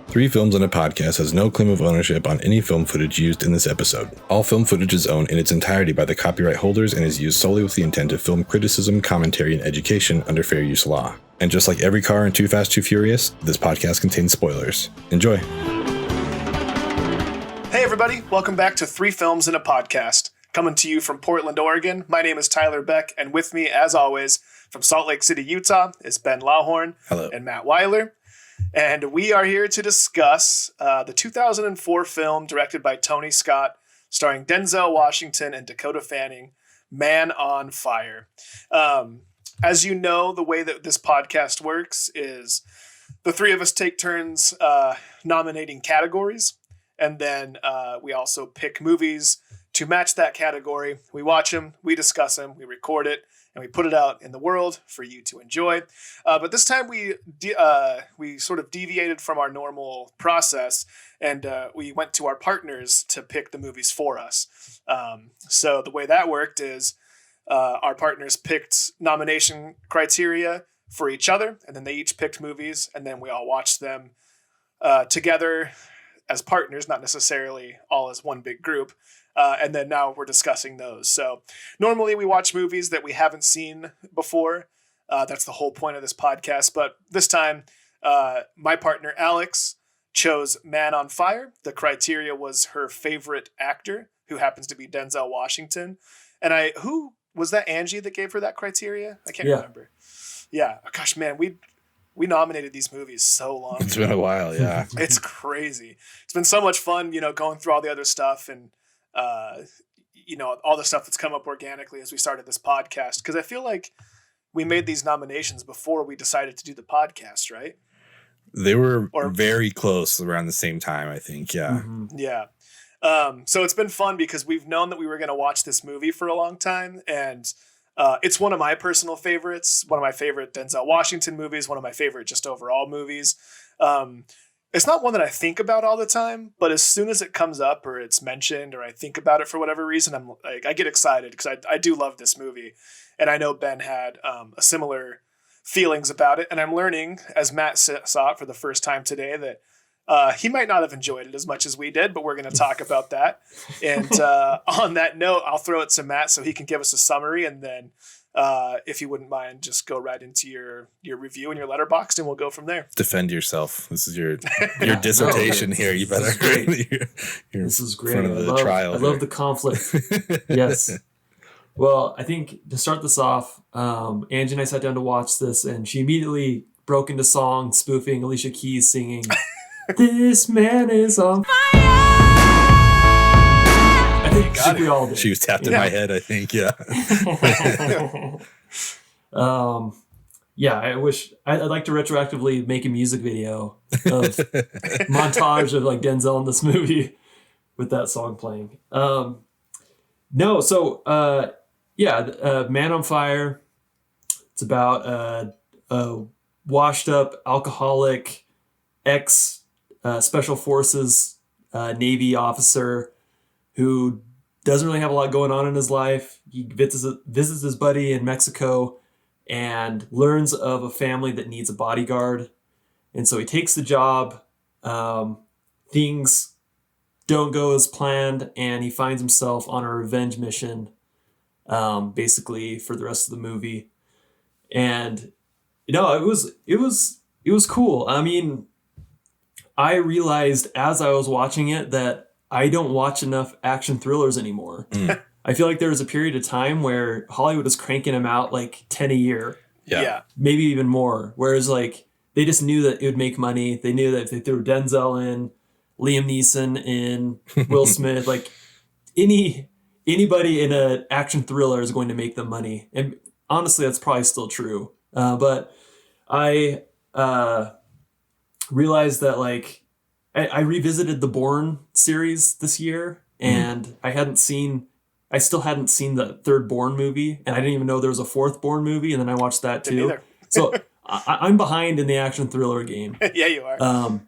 Three Films and a Podcast has no claim of ownership on any film footage used in this episode. All film footage is owned in its entirety by the copyright holders and is used solely with the intent of film criticism, commentary, and education under fair use law. And just like every car in Too Fast, Too Furious, this podcast contains spoilers. Enjoy. Hey everybody, welcome back to Three Films and a Podcast. Coming to you from Portland, Oregon, my name is Tyler Beck, and with me, as always, from Salt Lake City, Utah, is Ben Lawhorn. Hello. And Matt Weiler. And we are here to discuss the 2004 film directed by Tony Scott, starring Denzel Washington and Dakota Fanning, Man on Fire. As you know, the way that this podcast works is the three of us take turns nominating categories, and then we also pick movies to match that category. We watch them, we discuss them, we record it, and we put it out in the world for you to enjoy. But this time we sort of deviated from our normal process, and we went to our partners to pick the movies for us. So the way that worked is our partners picked nomination criteria for each other, and then they each picked movies, and then we all watched them together as partners, not necessarily all as one big group. And then now we're discussing those. So normally we watch movies that we haven't seen before. That's the whole point of this podcast. But this time, my partner Alex chose Man on Fire. The criteria was her favorite actor, who happens to be Denzel Washington. And who was that? Angie that gave her that criteria? I can't remember. Yeah. Gosh, man, we nominated these movies so long ago. It's been a while, yeah. It's crazy. It's been so much fun, going through all the other stuff and all the stuff that's come up organically as we started this podcast. Because I feel like we made these nominations before we decided to do the podcast, right? They were very close around the same time, I think. Yeah. Mm-hmm. Yeah. So it's been fun because we've known that we were going to watch this movie for a long time. And it's one of my personal favorites, one of my favorite Denzel Washington movies, one of my favorite just overall movies. It's not one that I think about all the time, but as soon as it comes up or it's mentioned or I think about it for whatever reason, I get excited because I do love this movie. And I know Ben had a similar feelings about it. And I'm learning, as Matt saw it for the first time today, that he might not have enjoyed it as much as we did, but we're going to talk about that. And on that note, I'll throw it to Matt so he can give us a summary. And then if you wouldn't mind, just go right into your review and your letterboxd, and we'll go from there. Defend yourself. This is your dissertation here. You better. This is great. In front of the trial. I love the conflict. Yes. Well, I think to start this off, Angie and I sat down to watch this, and she immediately broke into song spoofing Alicia Keys singing, "This man is on fire." I think we all did. She was tapped in my head, I think. Yeah. Yeah, I'd like to retroactively make a music video of montage of like Denzel in this movie with that song playing. Man on Fire. It's about a washed up alcoholic ex special forces Navy officer who doesn't really have a lot going on in his life. He visits his buddy in Mexico and learns of a family that needs a bodyguard. And so he takes the job. Things don't go as planned, and he finds himself on a revenge mission, basically for the rest of the movie. And, it was cool. I mean, I realized as I was watching it that I don't watch enough action thrillers anymore. I feel like there was a period of time where Hollywood was cranking them out like 10 a year. Yeah. Maybe even more. Whereas like they just knew that it would make money. They knew that if they threw Denzel in, Liam Neeson in, Will Smith, like anybody in an action thriller is going to make them money. And honestly, that's probably still true. But I realized that like I revisited the Bourne series this year, and I still hadn't seen the third Bourne movie, and I didn't even know there was a fourth Bourne movie, and then I watched that too. So I'm behind in the action thriller game. Yeah, you are.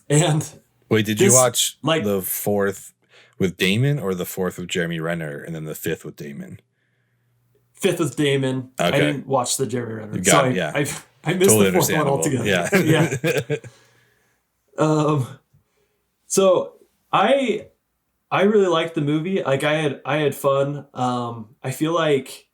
And wait, did you watch the fourth with Damon or the fourth with Jeremy Renner and then the fifth with Damon? Fifth with Damon. Okay. I didn't watch the Jeremy Renner. I missed the fourth one altogether. Yeah. So I really liked the movie. Like I had fun. I feel like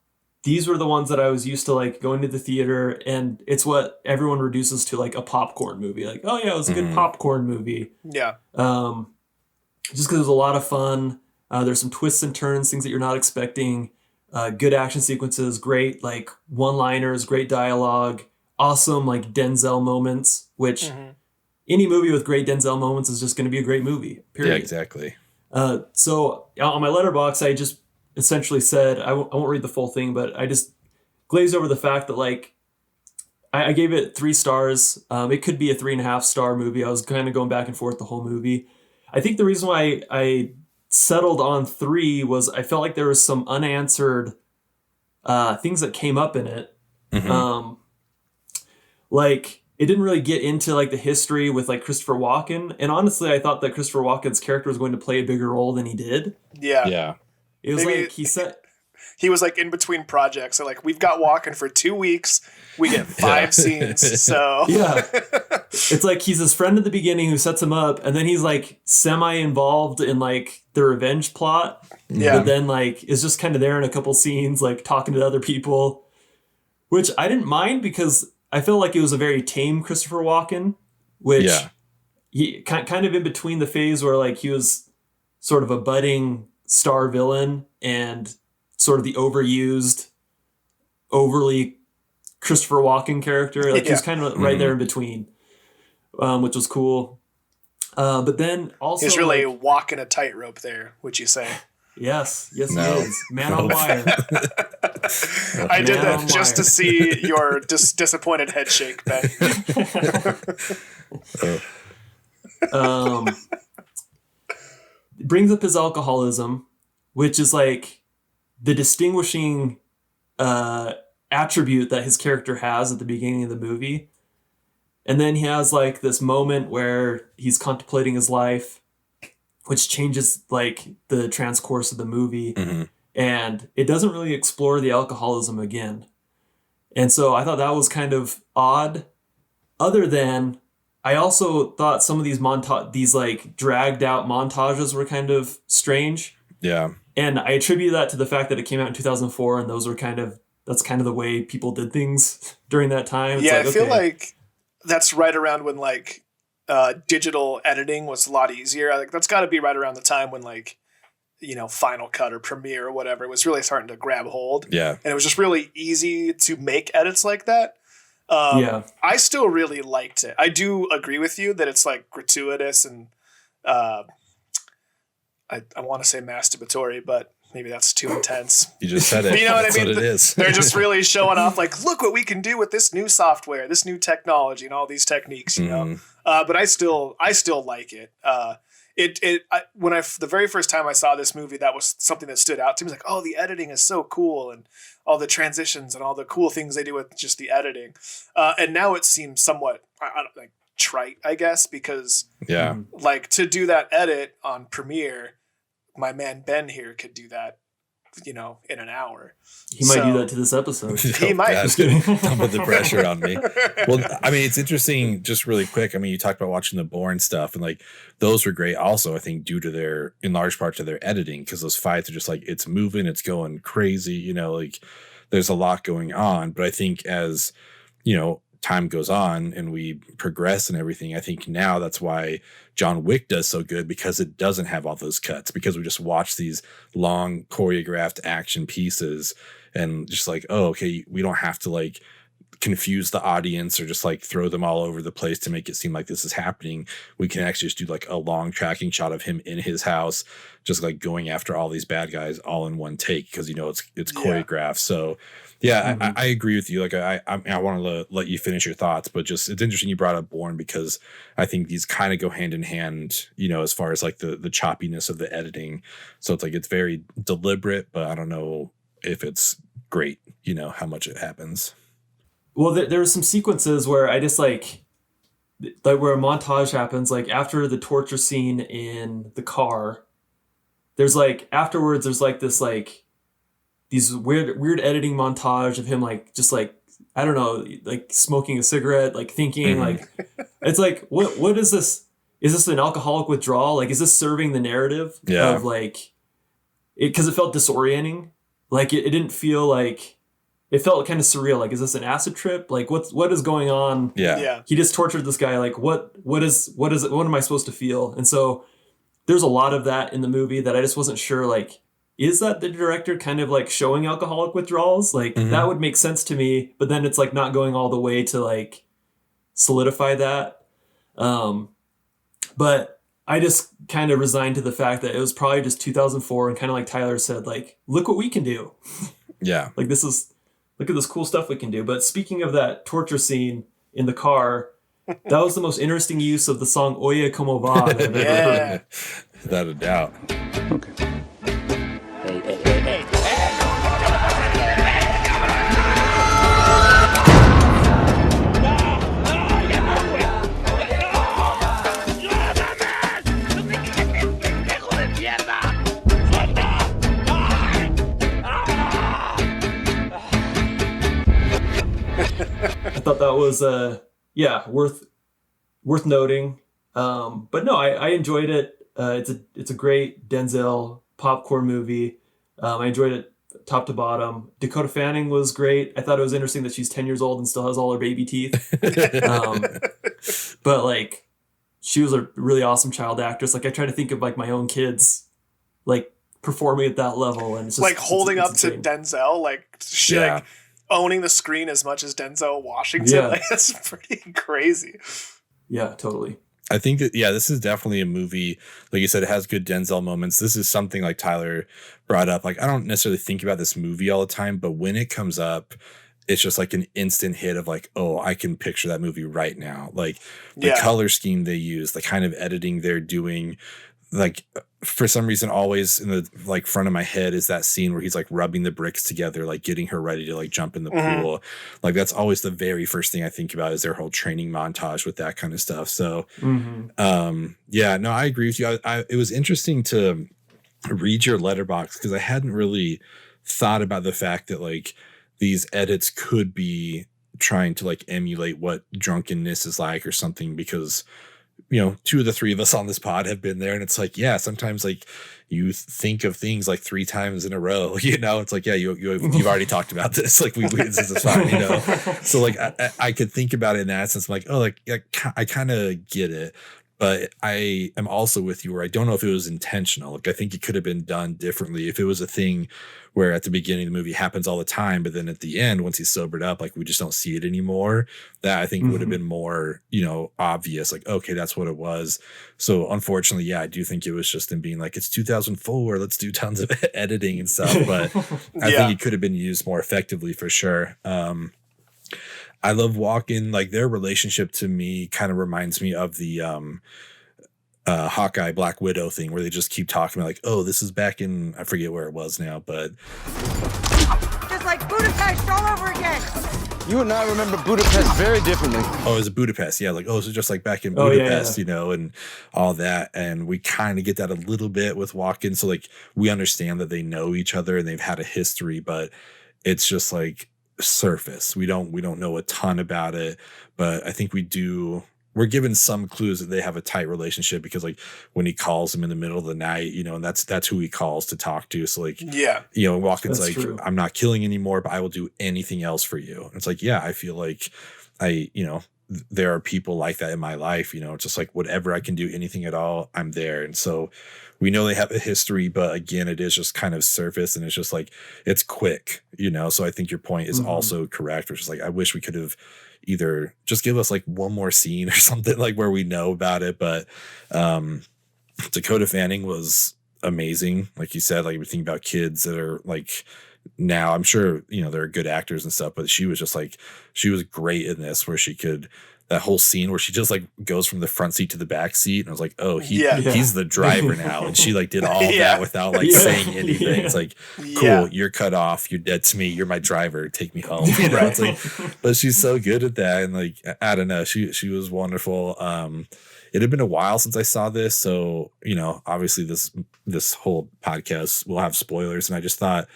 these were the ones that I was used to like going to the theater, and it's what everyone reduces to like a popcorn movie. Like, oh yeah, it was a good popcorn movie. Yeah. Just because it was a lot of fun. There's some twists and turns, things that you're not expecting. Good action sequences, great like one-liners, great dialogue, awesome like Denzel moments, which any movie with great Denzel moments is just going to be a great movie. Period. Yeah, exactly. So on my letterbox, I just essentially said, I won't read the full thing, but I just glazed over the fact that like, I gave it 3 stars. It could be a 3.5-star movie. I was kind of going back and forth the whole movie. I think the reason why I settled on 3 was I felt like there was some unanswered things that came up in it. Like it didn't really get into like the history with like Christopher Walken. And honestly, I thought that Christopher Walken's character was going to play a bigger role than he did. Yeah. Yeah. It was like he said he was like in between projects. So like we've got Walken for 2 weeks. We get 5 scenes. So yeah, it's like he's his friend at the beginning who sets him up, and then he's like semi-involved in like the revenge plot. Yeah. But then like is just kind of there in a couple scenes, like talking to other people, which I didn't mind because I felt like it was a very tame Christopher Walken, which he kind of in between the phase where like he was sort of a budding star villain and sort of the overused, overly Christopher Walken character. Like he was kind of right there in between, which was cool. But then also he's really walking a tightrope there, would you say? Yes, he is. Man on wire. I did that just to see your disappointed head shake, Ben. Brings up his alcoholism, which is like the distinguishing attribute that his character has at the beginning of the movie. And then he has like this moment where he's contemplating his life, which changes like the transcourse of the movie. And it doesn't really explore the alcoholism again. And so I thought that was kind of odd. Other than I also thought some of these like dragged out montages were kind of strange. Yeah. And I attribute that to the fact that it came out in 2004 and that's kind of the way people did things during that time. It's I feel like that's right around when like digital editing was a lot easier. Like that's got to be right around the time when like, you know, Final Cut or Premiere or whatever was really starting to grab hold. Yeah. And it was just really easy to make edits like that. I still really liked it. I do agree with you that it's like gratuitous and I want to say masturbatory, but maybe that's too intense. You just said it. You know what I mean? What it is. They're just really showing off like, look what we can do with this new software, this new technology and all these techniques, you know? But I still like it. The very first time I saw this movie, that was something that stood out to me. It was like, oh, the editing is so cool, and all the transitions and all the cool things they do with just the editing. And now it seems somewhat, I don't like trite, I guess, because like to do that edit on Premiere, my man Ben here could do that, you know, in an hour. He might do that to this episode. He might. Don't put the pressure on me. Well, I mean, it's interesting, just really quick. I mean, you talked about watching the Bourne stuff, and like those were great also, I think, due to in large part to their editing, because those fights are just like, it's moving, it's going crazy, you know, like there's a lot going on. But I think as, you know, time goes on and we progress and everything, I think now that's why John Wick does so good, because it doesn't have all those cuts, because we just watch these long choreographed action pieces and just like, oh, okay, we don't have to like confuse the audience or just like throw them all over the place to make it seem like this is happening. We can actually just do like a long tracking shot of him in his house, just like going after all these bad guys all in one take, because you know it's choreographed. So yeah, I agree with you. Like I want to let you finish your thoughts, but just it's interesting you brought up Bourne, because I think these kind of go hand in hand, you know, as far as like the choppiness of the editing. So it's like it's very deliberate, but I don't know if it's great, you know, how much it happens. Well, there are some sequences where I just like where a montage happens, like after the torture scene in the car, there's like afterwards, there's like this like these weird editing montage of him like just like, I don't know, like smoking a cigarette, like thinking like, it's like, what is this? is this an alcoholic withdrawal? Like, is this serving the narrative of like it? Because it felt disorienting. Like it didn't feel like, it felt kind of surreal. Like, is this an acid trip? Like, what is going on? Yeah. He just tortured this guy. Like, what is it? What am I supposed to feel? And so there's a lot of that in the movie that I just wasn't sure. Like, is that the director kind of like showing alcoholic withdrawals? Like that would make sense to me, but then it's like not going all the way to like solidify that. But I just kind of resigned to the fact that it was probably just 2004, and kind of like Tyler said, like, look what we can do. Yeah. Like look at this cool stuff we can do. But speaking of that torture scene in the car, that was the most interesting use of the song Oye Como Va that I've ever heard. Without a doubt. Okay. I thought that was worth noting. But no, I enjoyed it. It's a great Denzel popcorn movie. I enjoyed it top to bottom. Dakota Fanning was great. I thought it was interesting that she's 10 years old and still has all her baby teeth. But like, she was a really awesome child actress. Like, I try to think of like my own kids, like performing at that level, and it's just like holding it's up to Denzel, like she like owning the screen as much as Denzel Washington. Yeah. Like, that's pretty crazy. Yeah, totally. I think that, this is definitely a movie. Like you said, it has good Denzel moments. This is something like Tyler brought up. Like, I don't necessarily think about this movie all the time, but when it comes up, it's just like an instant hit of like, oh, I can picture that movie right now. Like the color scheme they use, the kind of editing they're doing, like for some reason, always in the like front of my head is that scene where he's like rubbing the bricks together, like getting her ready to like jump in the pool. Like that's always the very first thing I think about is their whole training montage with that kind of stuff. So, I agree with you. It was interesting to read your letterbox because I hadn't really thought about the fact that like these edits could be trying to like emulate what drunkenness is like or something, because two of the three of us on this pod have been there, and it's like, sometimes like you think of things like 3 times in a row, it's like, you've already talked about this. Like this is fine, So like, I could think about it in that sense. I'm like, oh, like I kind of get it, but I am also with you where I don't know if it was intentional. Like, I think it could have been done differently if it was a thing where at the beginning of the movie happens all the time, but then at the end, once he's sobered up, like we just don't see it anymore. That I think would have been more, obvious. Like, okay, that's what it was. So unfortunately, I do think it was just them being like, it's 2004, let's do tons of editing and stuff. But I think it could have been used more effectively for sure. I love Walken. Like their relationship to me kind of reminds me of the Hawkeye Black Widow thing where they just keep talking about like, oh, this is back in, I forget where it was now, but just like Budapest all over again. You and I remember Budapest very differently. Oh, it was Budapest. Yeah. Like, oh, so just like back in Budapest, and all that. And we kind of get that a little bit with Walken. So like we understand that they know each other and they've had a history, but it's just like surface. We don't know a ton about it, but I think we're given some clues that they have a tight relationship because like when he calls him in the middle of the night, and that's who he calls to talk to. So like, Walken's that's like, true. I'm not killing anymore, but I will do anything else for you. And it's like, I feel like there are people like that in my life, just like whatever I can do, anything at all, I'm there. And so we know they have a history, but again, it is just kind of surface and it's just like, it's quick, so I think your point is also correct, which is like, I wish we could have either just give us like one more scene or something like where we know about it. But Dakota Fanning was amazing. Like you said, like we think about kids that are like, now I'm sure, they're good actors and stuff, but she was great in this where she could, that whole scene where she just like goes from the front seat to the back seat. And I was like, oh, he's the driver now. And she like did all that without like saying anything. It's like, cool, you're cut off. You're dead to me. You're my driver. Take me home. It's like, but she's so good at that. And like, I don't know, she was wonderful. It had been a while since I saw this. So, obviously this whole podcast will have spoilers. And I just thought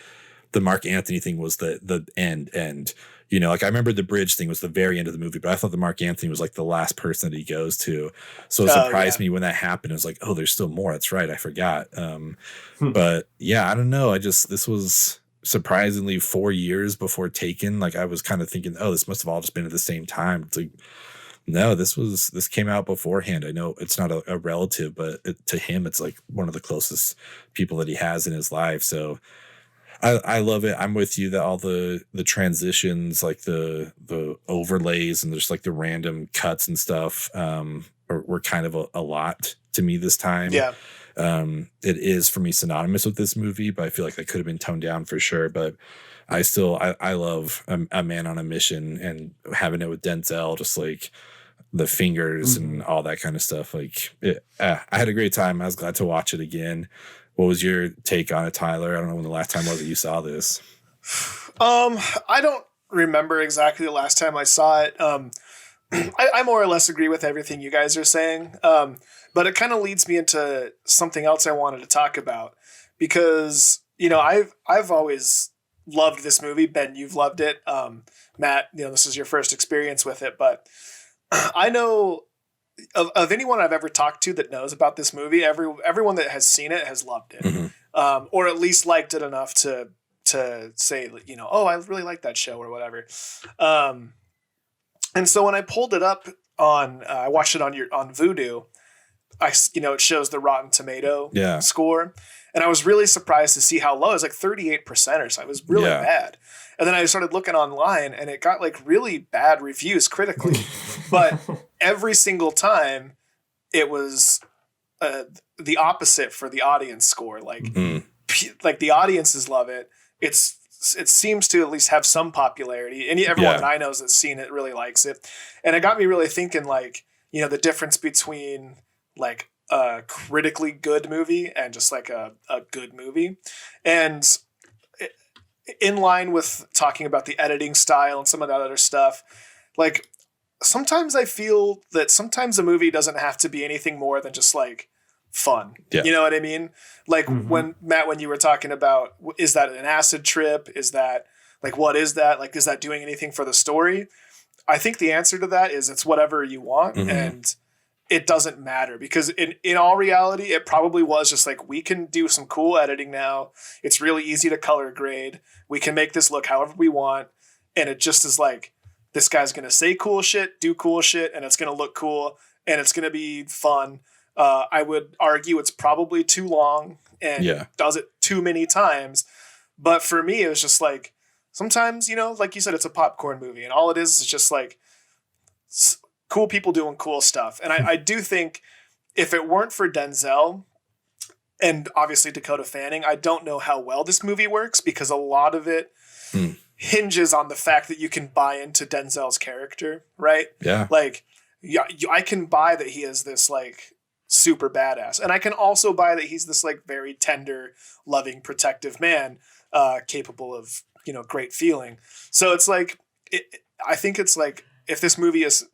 the Mark Anthony thing was the end. And, You know, like I remember the bridge thing was the very end of the movie, but I thought the Mark Anthony was like the last person that he goes to. So it surprised me when that happened. It was like, oh, there's still more. That's right. I forgot. But yeah, I don't know. This was surprisingly 4 years before Taken. Like I was kind of thinking, oh, this must have all just been at the same time. It's like, no, this came out beforehand. I know it's not a relative, but to him, it's like one of the closest people that he has in his life. So I love it. I'm with you that all the transitions, like the overlays and just like the random cuts and stuff, were kind of a lot to me this time. Yeah. It is for me synonymous with this movie, but I feel like that could have been toned down for sure. But I love a Man on a Mission, and having it with Denzel, just like the fingers and all that kind of stuff. Like I had a great time. I was glad to watch it again. What was your take on it, Tyler? I don't know when the last time was that you saw this. I don't remember exactly the last time I saw it. I more or less agree with everything you guys are saying. But it kind of leads me into something else I wanted to talk about, because, you know, I've always loved this movie. Ben, you've loved it. Matt, you know, this is your first experience with it, but I know of anyone I've ever talked to that knows about this movie, everyone that has seen it has loved it, or at least liked it enough to say, you know, oh, I really like that show or whatever. And so when I pulled it up I watched it on Vudu. It shows the Rotten Tomato score, and I was really surprised to see how low. It was like 38% or so. It was really bad. And then I started looking online, and it got like really bad reviews critically. But every single time, it was the opposite for the audience score. Like, like the audiences love it. It seems to at least have some popularity, and everyone that I know that's seen it really likes it. And it got me really thinking, like, you know, the difference between like a critically good movie and just like a good movie. And in line with talking about the editing style and some of that other stuff, like sometimes I feel that sometimes a movie doesn't have to be anything more than just like fun. Yeah. You know what I mean? Like when you were talking about, is that an acid trip? Is that like, what is that? Like, is that doing anything for the story? I think the answer to that is it's whatever you want. And it doesn't matter, because in all reality, it probably was just like, we can do some cool editing now. It's really easy to color grade. We can make this look however we want. And it just is like, this guy's going to say cool shit, do cool shit, and it's going to look cool, and it's going to be fun. I would argue it's probably too long and does it too many times. But for me, it was just like, sometimes, you know, like you said, it's a popcorn movie, and all it is just like cool people doing cool stuff. And I do think if it weren't for Denzel and obviously Dakota Fanning, I don't know how well this movie works, because a lot of it hinges on the fact that you can buy into Denzel's character, right? Yeah. Like, I can buy that he is this like super badass, and I can also buy that he's this like very tender, loving, protective man, capable of, you know, great feeling. So it's like, I think it's like, if this movie is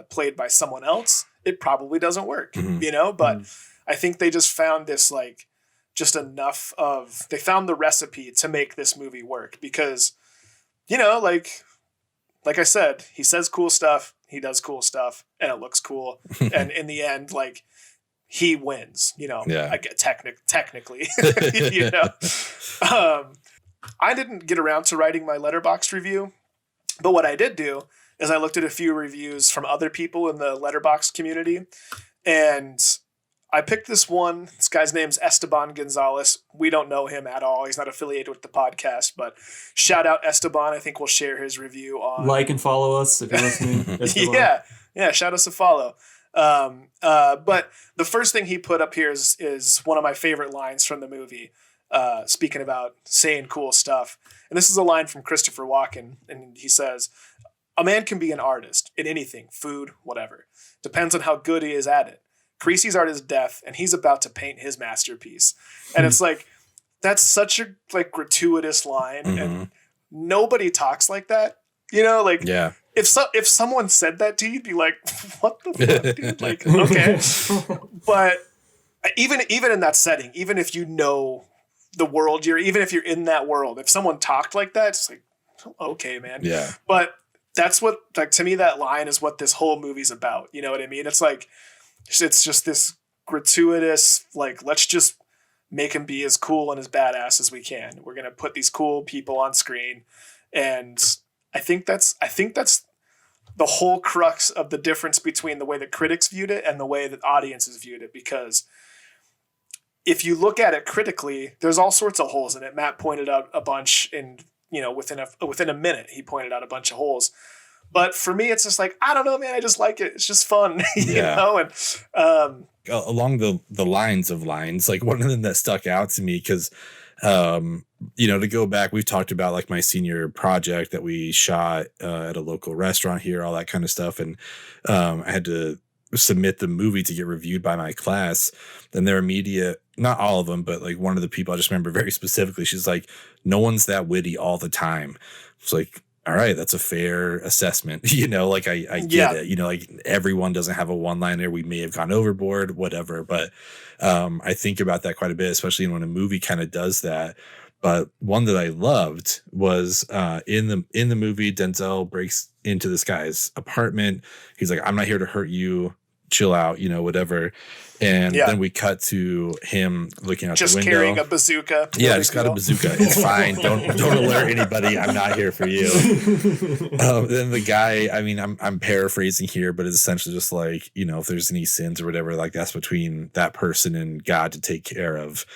played by someone else, it probably doesn't work, you know? But I think they just found this, like, just enough of, they found the recipe to make this movie work, because, you know, like I said, he says cool stuff, he does cool stuff, and it looks cool. And in the end, like, he wins, you know, I get technically, you know? I didn't get around to writing my Letterboxd review, but what I did do is I looked at a few reviews from other people in the Letterboxd community, and I picked this one. This guy's name's Esteban Gonzalez. We don't know him at all. He's not affiliated with the podcast, but shout out Esteban. I think we'll share his review on. Like and follow us if you're listening. Yeah. Shout us a follow. But the first thing he put up here is one of my favorite lines from the movie. Speaking about saying cool stuff. And this is a line from Christopher Walken. And he says, "A man can be an artist in anything, food, whatever. Depends on how good he is at it. Creasy's art is death, and he's about to paint his masterpiece." And it's like, that's such a like gratuitous line, and nobody talks like that. You know, like if someone said that to you, you'd be like, "What the fuck, dude?" Like, okay. But even in that setting, even if you know the world even if you're in that world, if someone talked like that, it's like, okay, man. Yeah. But that's what, like, to me, that line is what this whole movie's about. You know what I mean? It's like, it's just this gratuitous, like, let's just make him be as cool and as badass as we can. We're going to put these cool people on screen. And I think that's the whole crux of the difference between the way that critics viewed it and the way that audiences viewed it. Because if you look at it critically, there's all sorts of holes in it. Matt pointed out a bunch within a minute, he pointed out a bunch of holes. But for me, it's just like, I don't know, man. I just like it. It's just fun, you know? And along the lines of lines, like one of them that stuck out to me, because to go back, we've talked about like my senior project that we shot at a local restaurant here, all that kind of stuff. And I had to submit the movie to get reviewed by my class. And their immediate, not all of them, but like one of the people I just remember very specifically, she's like, no one's that witty all the time. It's like, all right, that's a fair assessment. Like I get it. Like everyone doesn't have a one-liner. We may have gone overboard, whatever. But I think about that quite a bit, especially when a movie kind of does that. But one that I loved was in the movie, Denzel breaks into this guy's apartment. He's like, I'm not here to hurt you. Chill out, whatever. And then we cut to him looking out the window. Just carrying a bazooka. Yeah, I just got a bazooka. It's fine. Don't alert anybody. I'm not here for you. Then the guy, I mean, I'm paraphrasing here, but it's essentially just like, if there's any sins or whatever, like that's between that person and God to take care of.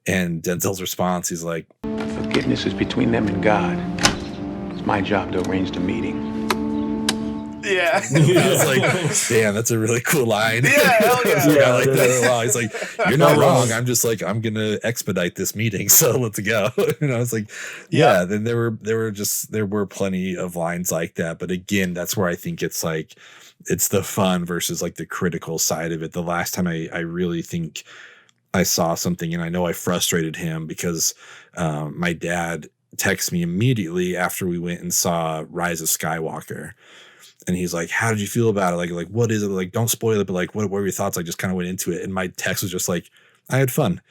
And Denzel's response, he's like, forgiveness is between them and God. It's my job to arrange the meeting. Yeah. I was like, damn, that's a really cool line. Yeah, hell yeah. I like that a lot. He's like, you're not wrong. I'm just like, I'm gonna expedite this meeting, so let's go. It's like, yeah. Then there were plenty of lines like that. But again, that's where I think it's like, it's the fun versus like the critical side of it. The last time I really think I saw something, and I know I frustrated him because my dad texted me immediately after we went and saw Rise of Skywalker. And he's like, how did you feel about it? Like, what is it? Like, don't spoil it, but like, what were your thoughts? I just kind of went into it. And my text was just like, I had fun.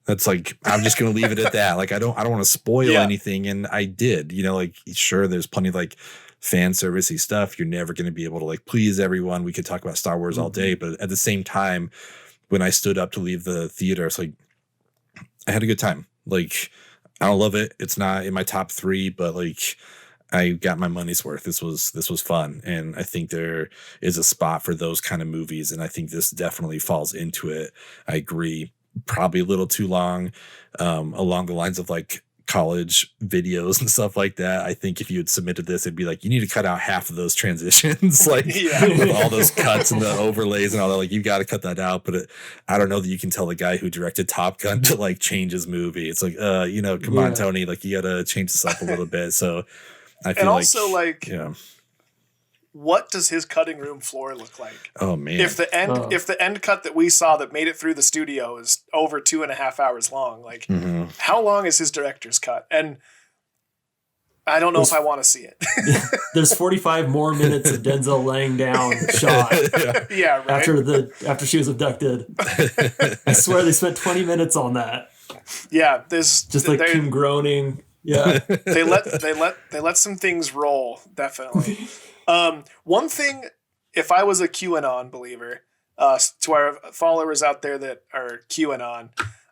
That's like, I'm just going to leave it at that. Like, I don't want to spoil anything. And I did, like, sure, there's plenty of like fan servicey stuff. You're never going to be able to like please everyone. We could talk about Star Wars all day, but at the same time, when I stood up to leave the theater, it's like, I had a good time. Like, I don't love it. It's not in my top 3, but like, I got my money's worth. This was fun. And I think there is a spot for those kind of movies. And I think this definitely falls into it. I agree. Probably a little too long, along the lines of like college videos and stuff like that. I think if you had submitted this, it'd be like, you need to cut out half of those transitions, like with all those cuts and the overlays and all that. Like, you got to cut that out. But I don't know that you can tell the guy who directed Top Gun to like change his movie. It's like, come on, Tony, like you got to change this up a little bit. So I feel what does his cutting room floor look like? Oh man! If the end cut that we saw that made it through the studio is over 2.5 hours long, like how long is his director's cut? And I don't know if I want to see it. There's 45 more minutes of Denzel laying down shot. Yeah, right. After she was abducted. I swear they spent 20 minutes on that. Yeah, there's just like Kim groaning. Yeah, they let some things roll, definitely. One thing, if I was a QAnon believer, to our followers out there that are QAnon,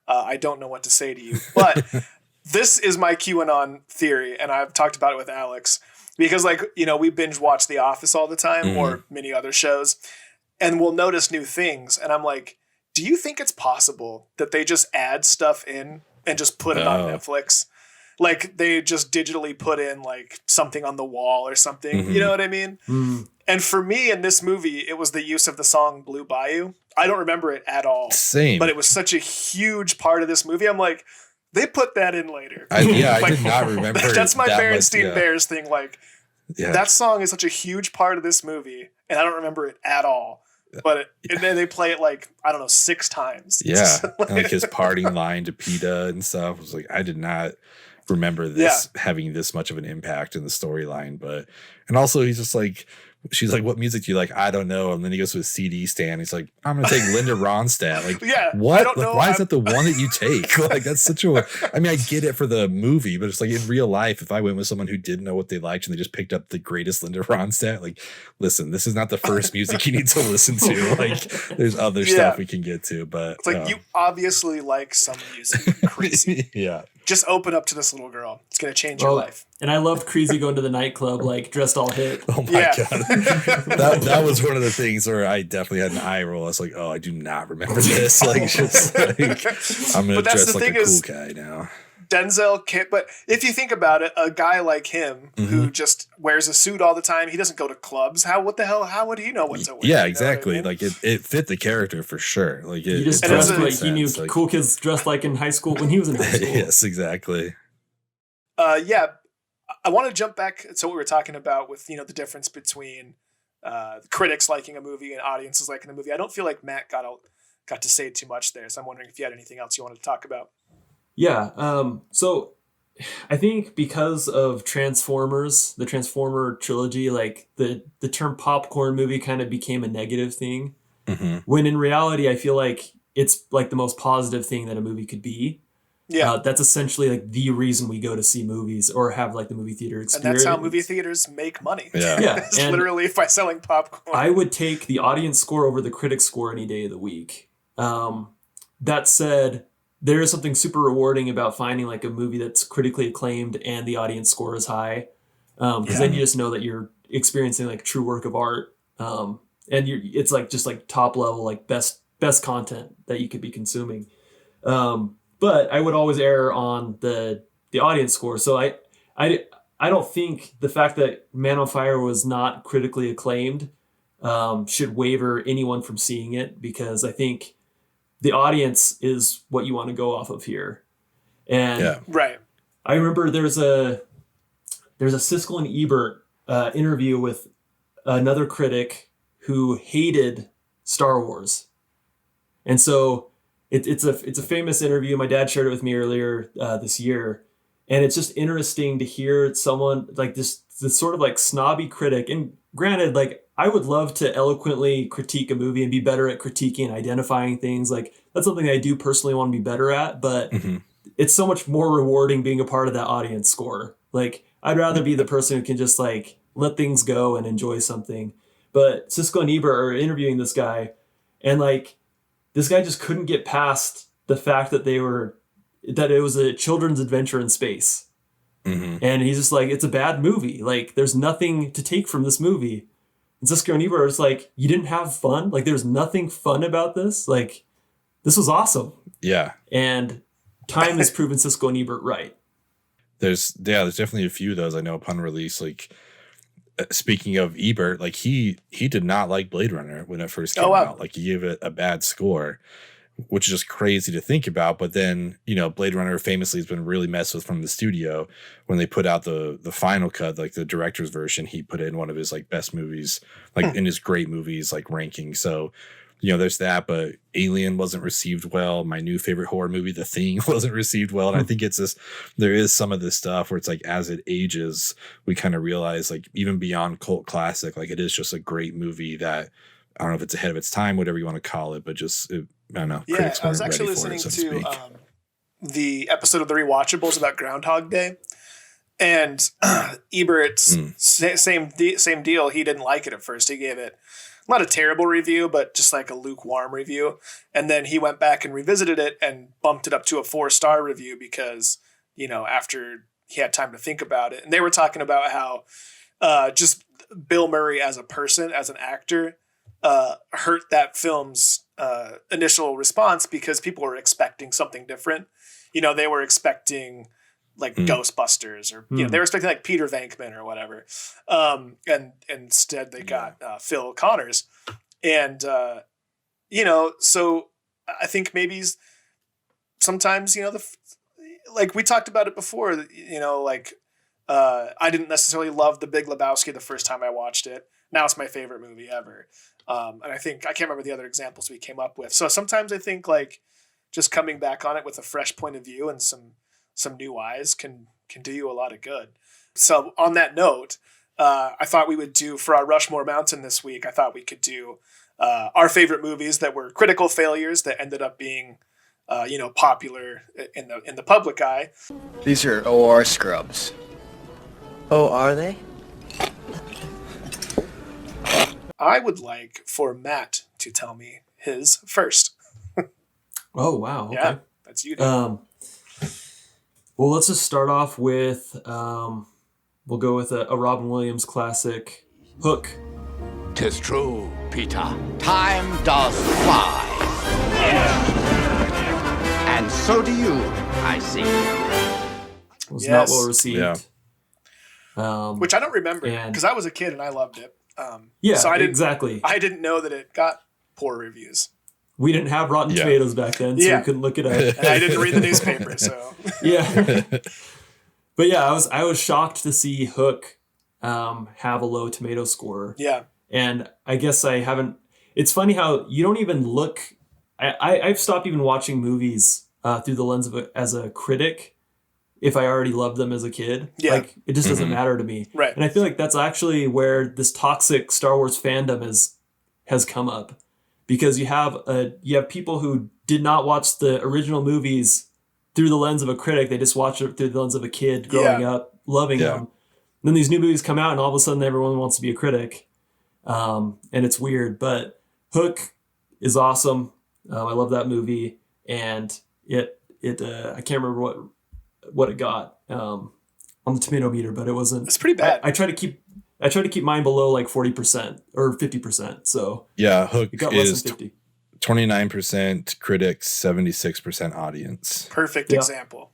I don't know what to say to you, but this is my QAnon theory, and I've talked about it with Alex because, like, we binge watch The Office all the time or many other shows, and we'll notice new things, and I'm like, do you think it's possible that they just add stuff in and just put it on Netflix? Like they just digitally put in like something on the wall or something. You know what I mean? And for me in this movie, it was the use of the song Blue Bayou. I don't remember it at all. Same. But it was such a huge part of this movie. I'm like, they put that in later. I did not remember. That's my Berenstain Bears thing. Like that song is such a huge part of this movie. And I don't remember it at all. But and then they play it like, I don't know, 6 times. Yeah. like his parting line to PETA and stuff. I was like, I did not remember this having this much of an impact in the storyline, and also he's just like she's like, what music do you like? I don't know. And then he goes to his CD stand. He's like, I'm going to take Linda Ronstadt. Like, Yeah, what? I don't Like, know. why is that the one that you take? Like, that's such a, I mean, I get it for the movie, but it's like in real life, if I went with someone who didn't know what they liked and they just picked up the greatest Linda Ronstadt, like, listen, this is not the first music you need to listen to. Like, there's other stuff we can get to, but it's like, you obviously like some music, Creazy. Yeah. Just open up to this little girl. It's going to change your life. And I loved Creazy going to the nightclub, like dressed all hit. Oh my God. That was one of the things where I definitely had an eye roll. I was like, oh, I do not remember this. Like, just like, I'm going to dress like a cool guy now. Denzel can't, but if you think about it, a guy like him who just wears a suit all the time, he doesn't go to clubs. How would he know what to wear? Yeah, exactly. I mean? Like it fit the character for sure. Like he just dressed like he knew cool kids dressed like in high school when he was in high school. Yes, exactly. Yeah, I want to jump back to what we were talking about with, the difference between critics liking a movie and audiences liking a movie. I don't feel like Matt got to say too much there, so I'm wondering if you had anything else you wanted to talk about. Yeah. So I think because of Transformers, the Transformer trilogy, like the term popcorn movie kind of became a negative thing. When in reality, I feel like it's like the most positive thing that a movie could be. Yeah. That's essentially like the reason we go to see movies or have like the movie theater experience. And that's how movie theaters make money. Yeah. It's literally by selling popcorn. I would take the audience score over the critic score any day of the week. That said, there is something super rewarding about finding like a movie that's critically acclaimed and the audience score is high. Because then you just know that you're experiencing like a true work of art. And it's like just like top level, like best content that you could be consuming. But I would always err on the audience score. So I don't think the fact that Man on Fire was not critically acclaimed should waver anyone from seeing it, because I think the audience is what you want to go off of here. And right. I remember there's a Siskel and Ebert interview with another critic who hated Star Wars. And so it's a famous interview. My dad shared it with me earlier this year. And it's just interesting to hear someone like this sort of like snobby critic. And granted, like, I would love to eloquently critique a movie and be better at critiquing and identifying things. Like, that's something I do personally want to be better at, but it's so much more rewarding being a part of that audience score. Like, I'd rather be the person who can just like let things go and enjoy something. But Siskel and Ebert are interviewing this guy, and like, this guy just couldn't get past the fact that it was a children's adventure in space. And he's just like, it's a bad movie. Like, there's nothing to take from this movie. And Siskel and Ebert was like, you didn't have fun? Like, there's nothing fun about this? Like, this was awesome. Yeah. And time has proven Siskel and Ebert right. There's definitely a few of those I know upon release. Like, speaking of Ebert, like he did not like Blade Runner when it first came out. Like, he gave it a bad score, which is just crazy to think about. But then, Blade Runner famously has been really messed with from the studio. When they put out the final cut, like the director's version, he put in one of his like best movies, like in his great movies, like ranking. So, there's that, but Alien wasn't received well. My new favorite horror movie, The Thing, wasn't received well. And I think there is some of this stuff where it's like, as it ages, we kind of realize, like, even beyond cult classic, like, it is just a great movie that, I don't know if it's ahead of its time, whatever you want to call it, but just, I don't know. Yeah, I was actually listening to the episode of The Rewatchables about Groundhog Day. And Ebert's same deal. He didn't like it at first. He gave it not a terrible review, but just like a lukewarm review. And then he went back and revisited it and bumped it up to a 4-star review because, after he had time to think about it. And they were talking about how just Bill Murray as a person, as an actor, hurt that film's initial response because people were expecting something different. They were expecting like Ghostbusters or they were expecting like Peter Venkman or whatever, and instead they got Phil Connors, and so I think maybe sometimes like we talked about it before, like I didn't necessarily love The Big Lebowski the first time I watched it. Now it's my favorite movie ever, and I think I can't remember the other examples we came up with. So sometimes I think like just coming back on it with a fresh point of view and some new eyes can do you a lot of good. So on that note, I thought we would do for our Rushmore Mountain this week. I thought we could do our favorite movies that were critical failures that ended up being, popular in the public eye. These are OR scrubs. Oh, are they? I would like for Matt to tell me his first. Oh, wow. Okay. Yeah, that's you. Well, let's just start off with, we'll go with a Robin Williams classic, Hook. 'Tis true, Peter. Time does fly. And so do you, I see. Was Yes. not well received. Yeah. Which I don't remember and- because I was a kid and I loved it. Yeah, so I didn't, exactly. I didn't know that it got poor reviews. We didn't have Rotten Yeah. Tomatoes back then, so Yeah. we couldn't look it up. And I didn't read the newspaper, so. Yeah. But yeah, I was shocked to see Hook have a low tomato score. Yeah. And I guess I haven't. It's funny how you don't even look. I've stopped even watching movies through the lens of as a critic if I already loved them as a kid. Yeah. Like it just doesn't matter to me. Right. And I feel like that's actually where this toxic Star Wars fandom has come up, because you have people who did not watch the original movies through the lens of a critic. They just watch it through the lens of a kid growing up, loving Yeah. them. And then these new movies come out, and all of a sudden everyone wants to be a critic. And it's weird, but Hook is awesome. I love that movie, and I can't remember what it got on the tomato meter, but it wasn't. It's pretty bad. I try to keep mine below like 40% or 50%. So Yeah, Hook it got less is than 50. 29% critics, 76% audience. Perfect Yeah. example.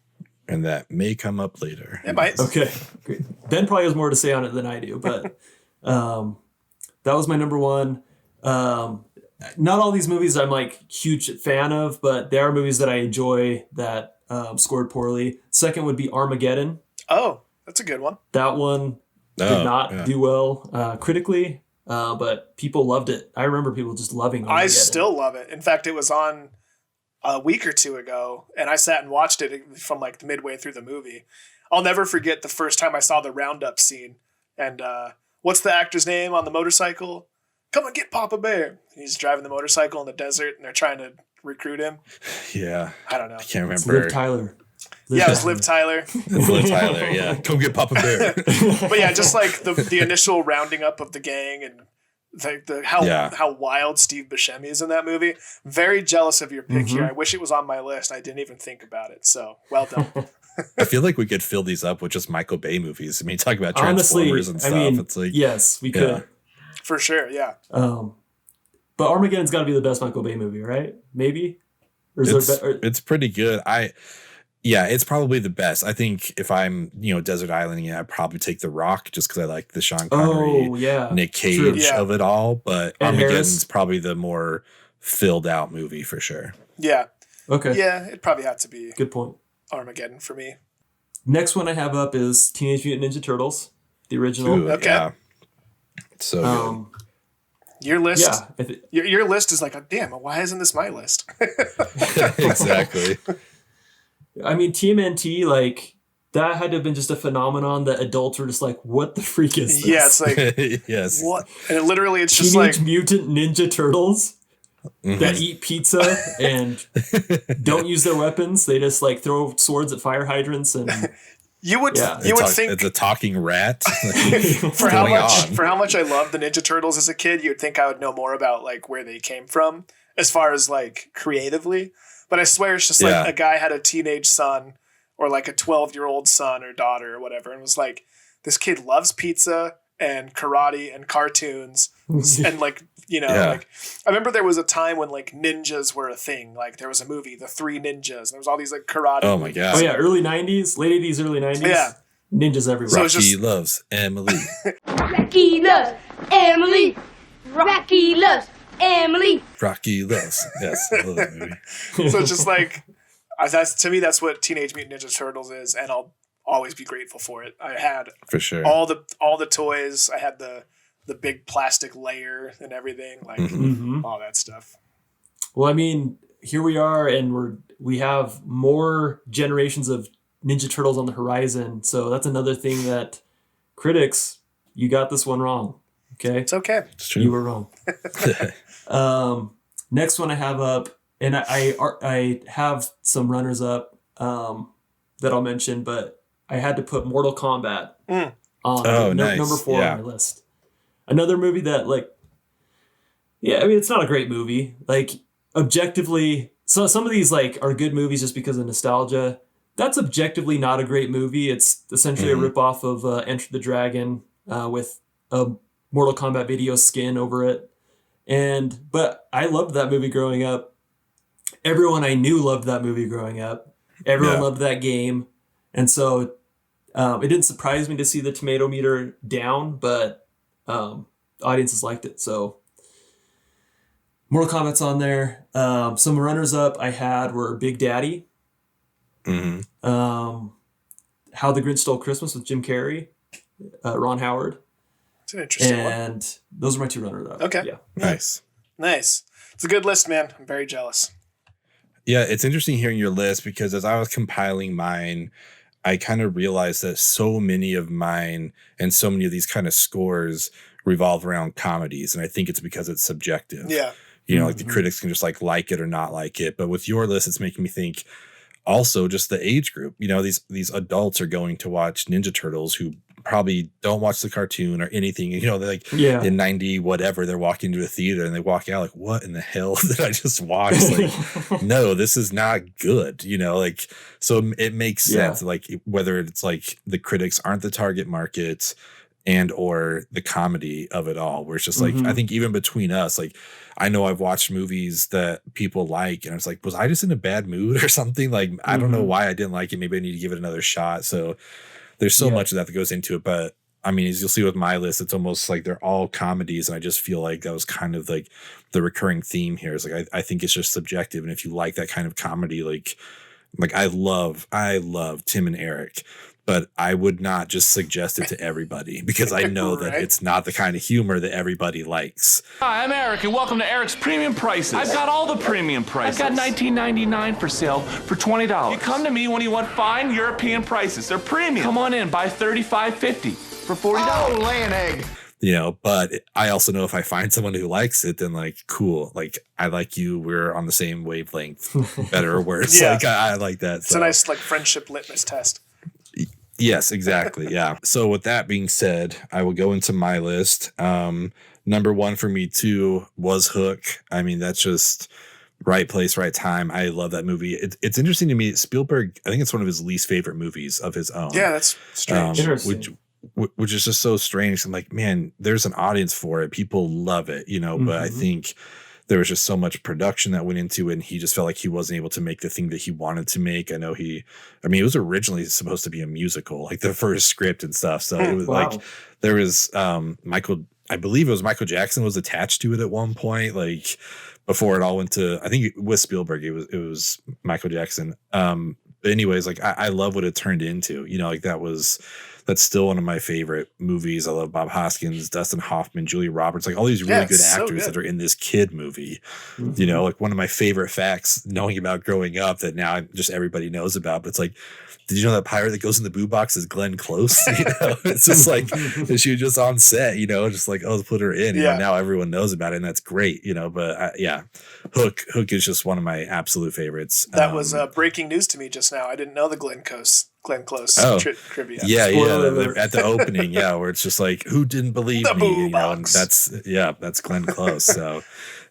And that may come up later. It might. Okay, great. Ben probably has more to say on it than I do, but that was my number one. Not all these movies I'm like huge fan of, but there are movies that I enjoy that scored poorly. Second would be Armageddon. Oh, that's a good one. That one did not do well critically, but people loved it. I remember people just loving Armageddon. I still love it. In fact, it was on a week or two ago, and I sat and watched it from like midway through the movie. I'll never forget the first time I saw the roundup scene. And what's the actor's name on the motorcycle? Come and get Papa Bear. He's driving the motorcycle in the desert, and they're trying to recruit him. Yeah. I don't know. I can't It's remember. Liv Tyler. Yeah, it was Liv Tyler. It's Liv Tyler, yeah. Come get Papa Bear. But yeah, just like the initial rounding up of the gang and how wild Steve Buscemi is in that movie. Very jealous of your pick here. I wish it was on my list. I didn't even think about it. So well done. I feel like we could fill these up with just Michael Bay movies. I mean, talk about Honestly, Transformers and stuff. I mean, It's like, yes, we could. Yeah. For sure, yeah. But Armageddon's got to be the best Michael Bay movie, right? Maybe? Or is there It's pretty good. It's probably the best. I think if I'm, desert islanding, I'd probably take The Rock just because I like the Sean Connery, Nick Cage True. Yeah. of it all. But Ed Armageddon's Harris. probably the more filled out movie for sure. Yeah. Okay. Yeah, it'd probably have to be Good point. Armageddon for me. Next one I have up is Teenage Mutant Ninja Turtles, the original. Ooh, Okay. Yeah. So good. Your list, Yeah. your list is like, damn, why isn't this my list? Exactly. I mean, TMNT, like, that had to have been just a phenomenon that adults were just like, what the freak is this? Yeah, it's like, Yes. what? And it's just Teenage like, Mutant Ninja Turtles Mhm. that eat pizza and don't use their weapons. They just like throw swords at fire hydrants and you would think it's a talking rat. for how much I love the Ninja Turtles as a kid, you'd think I would know more about like where they came from as far as like creatively. But I swear it's just like a guy had a teenage son or like a 12-year-old son or daughter or whatever, and was like, this kid loves pizza and karate and cartoons and like, like I remember there was a time when like ninjas were a thing. Like there was a movie, The Three Ninjas, and there was all these like karate. Oh my movies. god. Oh yeah, early 90s, late 80s, early 90s. Yeah. Ninjas everywhere. So it's Rocky loves Emily. Rocky loves Emily. Rocky loves Emily. Rocky loves. Yes, I love that movie. So it's just like to me that's what Teenage Mutant Ninja Turtles is, and I'll always be grateful for it. I had For sure. all the toys. I had the big plastic layer and everything, like all that stuff. Well, I mean, here we are, and we have more generations of Ninja Turtles on the horizon. So that's another thing that critics you got this one wrong. Okay. It's okay. It's true. You were wrong. Next one I have up, and I have some runners up that I'll mention, but I had to put Mortal Kombat on nice. number 4 Yeah. on my list. Another movie that it's not a great movie. Like objectively, so some of these like are good movies just because of nostalgia. That's objectively not a great movie. It's essentially a ripoff of Enter the Dragon with a Mortal Kombat video skin over it. But I loved that movie growing up. Everyone I knew loved that movie growing up. Everyone loved that game. And so it didn't surprise me to see the tomato meter down, but audiences liked it. So Mortal Kombat's on there. Some runners up I had were Big Daddy, How the Grinch Stole Christmas with Jim Carrey, Ron Howard. It's an interesting one. And those are my 2 runners up. Okay. Yeah. Nice. It's a good list, man. I'm very jealous. Yeah, it's interesting hearing your list because as I was compiling mine, I kind of realized that so many of mine and so many of these kind of scores revolve around comedies. And I think it's because it's subjective. Yeah. You know, like the critics can just like it or not like it. But with your list, it's making me think also just the age group. You know, these adults are going to watch Ninja Turtles who probably don't watch the cartoon or anything. You know, they're like in 90 whatever, they're walking to a theater and they walk out like, what in the hell did I just watch? Like, no, this is not good. You know, like, so it makes sense. Like whether it's like the critics aren't the target market and or the comedy of it all, where it's just like, I think even between us, like, I know I've watched movies that people like, and it's like, was I just in a bad mood or something? Like, I don't know why I didn't like it. Maybe I need to give it another shot. So there's so much of that goes into it. But I mean, as you'll see with my list, it's almost like they're all comedies. And I just feel like that was kind of like the recurring theme here is like, I think it's just subjective. And if you like that kind of comedy, like I love Tim and Eric, but I would not just suggest it to everybody because I know that it's not the kind of humor that everybody likes. Hi, I'm Eric, and welcome to Eric's Premium Prices. I've got all the premium prices. I've got $19.99 for sale for $20. You come to me when you want fine European prices. They're premium. Come on in, buy $35.50 for $40. Oh, lay an egg. You know, but I also know if I find someone who likes it, then like, cool, like I like you, we're on the same wavelength, better or worse. Like I like that. It's a nice like friendship litmus test. Yes, exactly. Yeah. So with that being said, I will go into my list. Number 1 for me too was Hook. I mean, that's just right place, right time. I love that movie. It's interesting to me. Spielberg, I think it's one of his least favorite movies of his own. Yeah, that's strange. Which is just so strange. I'm like, man, there's an audience for it. People love it, you know, but I think there was just so much production that went into it. And he just felt like he wasn't able to make the thing that he wanted to make. I know it was originally supposed to be a musical, like the first script and stuff. So it was like, there was I believe it was Michael Jackson was attached to it at one point, like before it all went to, I think with Spielberg, it was Michael Jackson. But anyways, like I love what it turned into, you know, like that's still one of my favorite movies. I love Bob Hoskins, Dustin Hoffman, Julia Roberts, like all these really good actors that are in this kid movie. You know, like one of my favorite facts knowing about growing up that now just everybody knows about, but it's like, did you know that pirate that goes in the boo box is Glenn Close? You know, it's just like, she was just on set, you know, just like, oh, let's put her in. You know, now everyone knows about it and that's great, you know, but Hook is just one of my absolute favorites. That was breaking news to me just now. I didn't know the Glenn Close trivia. Yeah, at the opening, where it's just like, who didn't believe me? You know, and that's Glenn Close. So,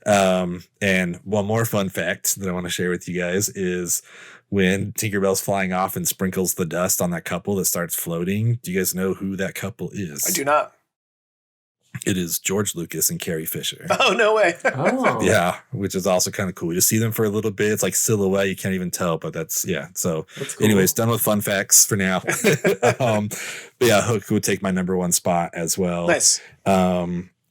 and one more fun fact that I want to share with you guys is when Tinkerbell's flying off and sprinkles the dust on that couple that starts floating. Do you guys know who that couple is? I do not. It is George Lucas and Carrie Fisher. Oh, no way. Yeah, which is also kind of cool. You see them for a little bit. It's like silhouette. You can't even tell, but that's So that's cool. Anyways, done with fun facts for now. But yeah, Hook would take my number 1 spot as well. Nice.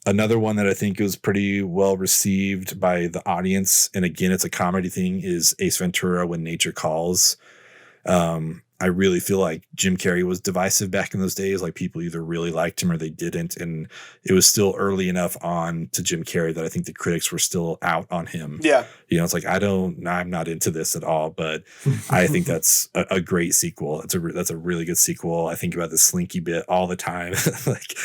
Another one that I think was pretty well received by the audience, and again, it's a comedy thing, is Ace Ventura: When Nature Calls. I I really feel like Jim Carrey was divisive back in those days. Like people either really liked him or they didn't. And it was still early enough on to Jim Carrey that I think the critics were still out on him. Yeah. You know, it's like, I'm not into this at all, but I think that's a great sequel. That's a really good sequel. I think about the Slinky bit all the time. Like,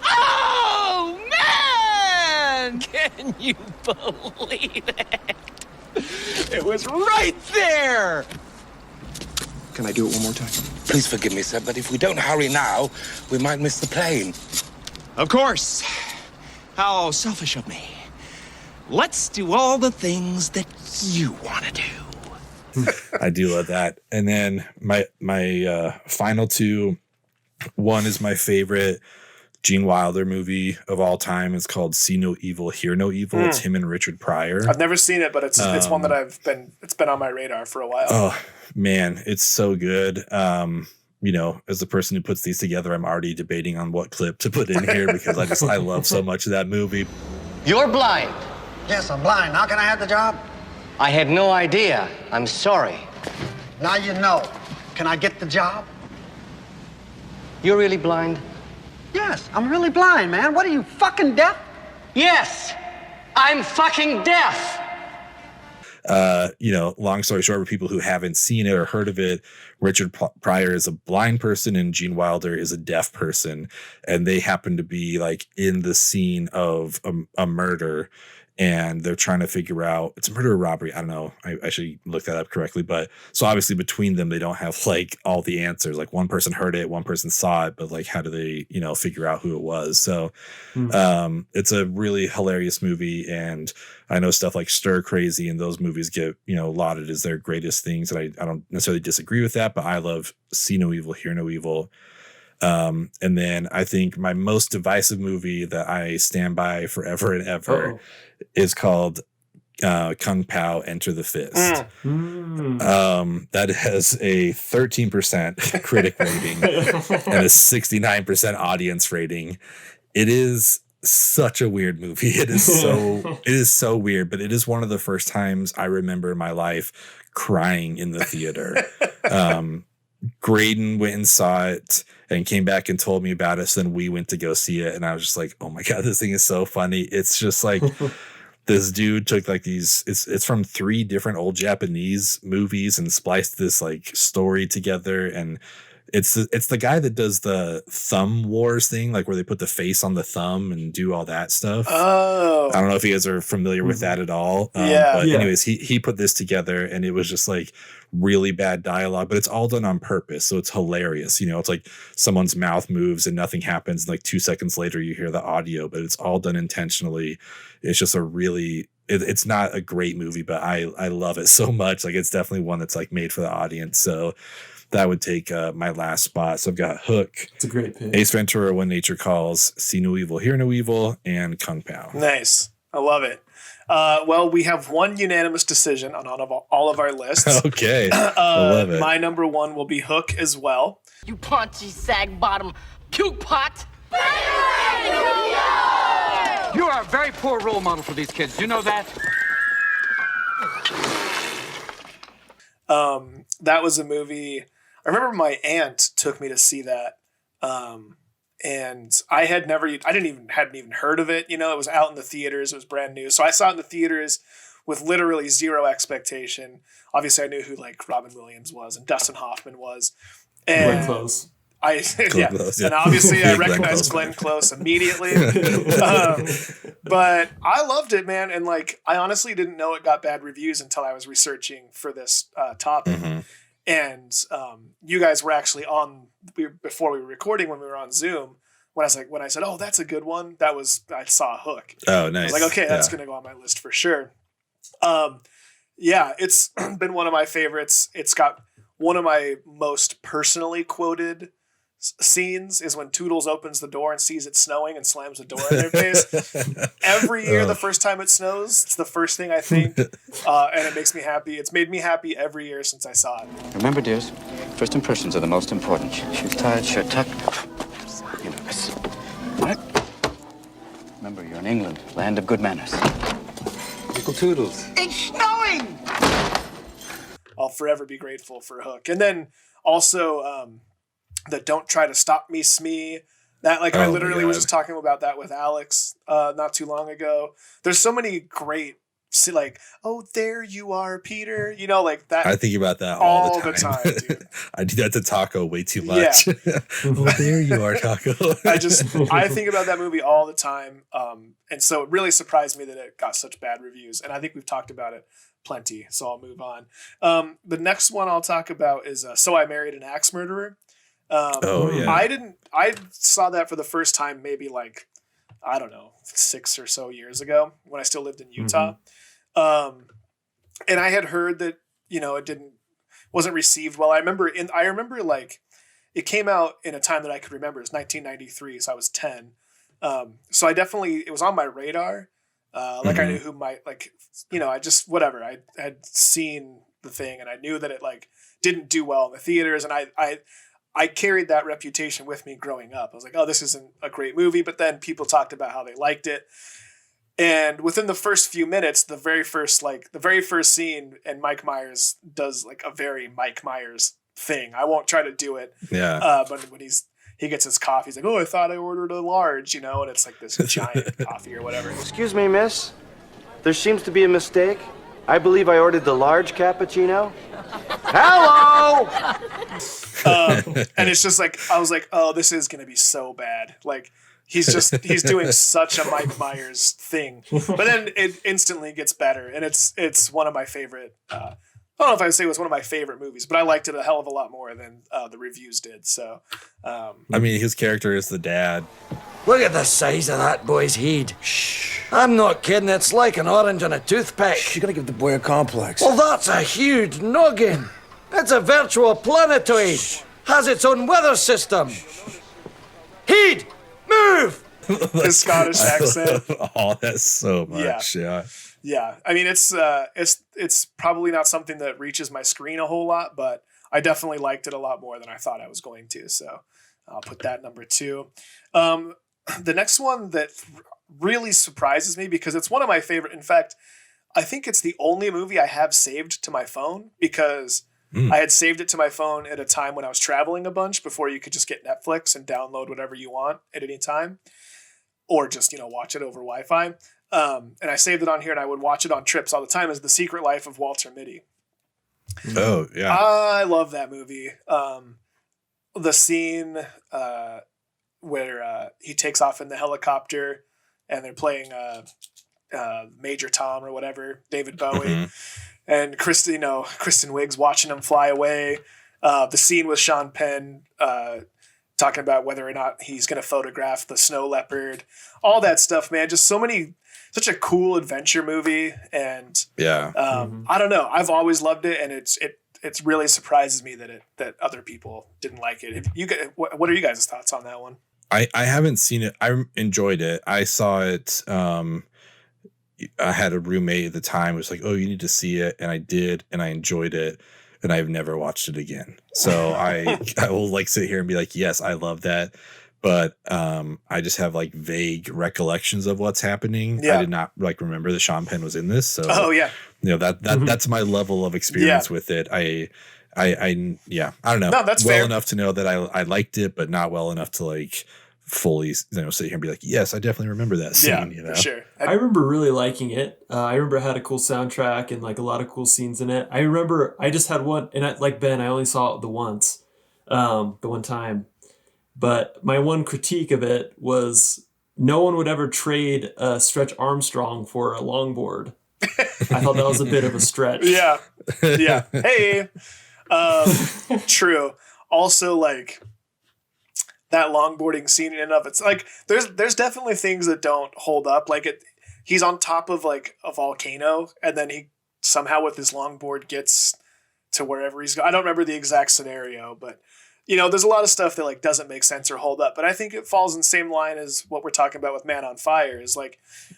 Oh, man! Can you believe it? It was right there! Can I do it one more time? Please forgive me, sir, but if we don't hurry now, we might miss the plane. Of course. How selfish of me. Let's do all the things that you want to do. I do love that. And then my final two, one is my favorite Gene Wilder movie of all time. It's called See No Evil, Hear No Evil. It's him and Richard Pryor. I've never seen it, but it's one that it's been on my radar for a while. Oh man, it's so good. You know, as the person who puts these together, I'm already debating on what clip to put in here because I love so much of that movie. You're blind. Yes, I'm blind. How can I have the job? I had no idea. I'm sorry. Now you know. Can I get the job? You're really blind? Yes, I'm really blind, man. What are you, fucking deaf? Yes, I'm fucking deaf. You know, long story short, for people who haven't seen it or heard of it, Richard Pryor is a blind person and Gene Wilder is a deaf person. And they happen to be like in the scene of a murder. And they're trying to figure out, it's a murder or robbery. I don't know. I should look that up correctly. But so obviously between them, they don't have like all the answers. Like one person heard it, one person saw it, but like, how do they, you know, figure out who it was? So it's a really hilarious movie. And I know stuff like Stir Crazy and those movies get, you know, lauded as their greatest things. And I don't necessarily disagree with that, but I love See No Evil, Hear No Evil. And then I think my most divisive movie that I stand by forever and ever is called Kung Pao Enter the Fist. That has a 13% critic rating and a 69% audience rating. It is such a weird movie. It is so weird, but it is one of the first times I remember in my life crying in the theater. Graydon went and saw it and came back and told me about it. So then we went to go see it. And I was just like, oh my God, this thing is so funny. It's just like this dude took like it's from 3 different old Japanese movies and spliced this like story together. And it's the guy that does the thumb wars thing, like where they put the face on the thumb and do all that stuff. Oh, I don't know if you guys are familiar with that at all. But anyways, he put this together and it was just like really bad dialogue, but it's all done on purpose. So it's hilarious. You know, it's like someone's mouth moves and nothing happens. And like 2 seconds later, you hear the audio, but it's all done intentionally. It's just it's not a great movie, but I love it so much. Like it's definitely one that's like made for the audience. So that would take my last spot. So I've got Hook. It's a great pick. Ace Ventura, When Nature Calls, See No Evil, Hear No Evil, and Kung Pao. Nice. I love it. Well, we have one unanimous decision on all of our lists. Okay. I love it. My number one will be Hook as well. You paunchy sag bottom cute pot. You are a very poor role model for these kids. You know that? That was a movie. I remember my aunt took me to see that. And I hadn't even heard of it. You know, it was out in the theaters. It was brand new. So I saw it in the theaters with literally zero expectation. Obviously I knew who like Robin Williams was and Dustin Hoffman was. And Glenn Close. Close, and obviously I recognized Glenn Close immediately. But I loved it, man. And like, I honestly didn't know it got bad reviews until I was researching for this topic. Mm-hmm. And you guys were actually before we were recording when we were on Zoom. When I said, "Oh, that's a good one," I saw Hook. Oh, nice. I was like, "Okay, that's gonna go on my list for sure." It's been one of my favorites. It's got one of my most personally quoted scenes is when Toodles opens the door and sees it snowing and slams the door in their face. Every year, the first time it snows, it's the first thing I think, and it makes me happy. It's made me happy every year since I saw it. Remember, dears, first impressions are the most important. Shoes tied, shirt tucked. You know this. What? Remember, you're in England, land of good manners. Uncle Toodles. It's snowing! I'll forever be grateful for Hook. And then also the Don't Try to Stop Me Smee. That I literally was just talking about that with Alex not too long ago. There's so many great oh, there you are, Peter. Like that. I think about that all the time dude. I do that to Taco way too much. Yeah. Oh, there you are, Taco. I think about that movie all the time. And so it really surprised me that it got such bad reviews. And I think we've talked about it plenty, so I'll move on. The next one I'll talk about is So I Married an Axe Murderer. I saw that for the first time maybe 6 or so years ago when I still lived in Utah. And I had heard that, it wasn't received well. I remember it came out in a time that I could remember. It was 1993, so I was 10. So it was on my radar. I knew who might I just, whatever. I had seen the thing and I knew that it didn't do well in the theaters. And I carried that reputation with me growing up. I was like, oh, this isn't a great movie. But then people talked about how they liked it. And within the first few minutes, the very first scene, and Mike Myers does a very Mike Myers thing. I won't try to do it. Yeah. But when he gets his coffee, he's like, oh, I thought I ordered a large, and it's this giant coffee or whatever. Excuse me, miss. There seems to be a mistake. I believe I ordered the large cappuccino. Hello! And it's just I was like, oh, this is going to be so bad. He's doing such a Mike Myers thing, but then it instantly gets better. And it's one of my favorite, I don't know if I'd say it was one of my favorite movies, but I liked it a hell of a lot more than the reviews did. So, his character is the dad. Look at the size of that boy's head. Shh. I'm not kidding. It's like an orange on a toothpick. You're gonna give the boy a complex. Well, that's a huge noggin. It's a virtual planetoid. Has its own weather system. Heed, move. His Scottish accent. Oh, that's so much. Yeah. Yeah. I mean, it's probably not something that reaches my screen a whole lot, but I definitely liked it a lot more than I thought I was going to. So I'll put that number 2. The next one that really surprises me because it's one of my favorite. In fact, I think it's the only movie I have saved to my phone because I had saved it to my phone at a time when I was traveling a bunch before you could just get Netflix and download whatever you want at any time or just, watch it over Wi-Fi. And I saved it on here and I would watch it on trips all the time as The Secret Life of Walter Mitty. Oh, yeah. I love that movie. The scene where he takes off in the helicopter and they're playing Major Tom or whatever, David Bowie, and Kristen Wiig's watching him fly away. The scene with Sean Penn talking about whether or not he's going to photograph the snow leopard, all that stuff, man. Just such a cool adventure movie. And I don't know. I've always loved it. And it really surprises me that other people didn't like it. What are you guys' thoughts on that one? I haven't seen it. I enjoyed it. I saw it. I had a roommate at the time who was like, oh, you need to see it. And I did. And I enjoyed it. And I've never watched it again. So I will sit here and be like, yes, I love that. But I just have vague recollections of what's happening. Yeah. I did not remember that Sean Penn was in this. So that's my level of experience with it. I don't know. No, that's well fair. enough to know that I liked it, but not well enough to fully sit here and be like, yes, I definitely remember that scene. For sure. I remember really liking it. I remember it had a cool soundtrack and a lot of cool scenes in it. I remember I just had one, and like Ben, I only saw it the one time. But my one critique of it was no one would ever trade Stretch Armstrong for a longboard. I thought that was a bit of a stretch. Yeah. Hey. True. Also, that longboarding scene in and of it's there's definitely things that don't hold up. He's on top of a volcano, and then he somehow with his longboard gets to wherever he's going. I don't remember the exact scenario, but there's a lot of stuff that doesn't make sense or hold up. But I think it falls in the same line as what we're talking about with Man on Fire. Is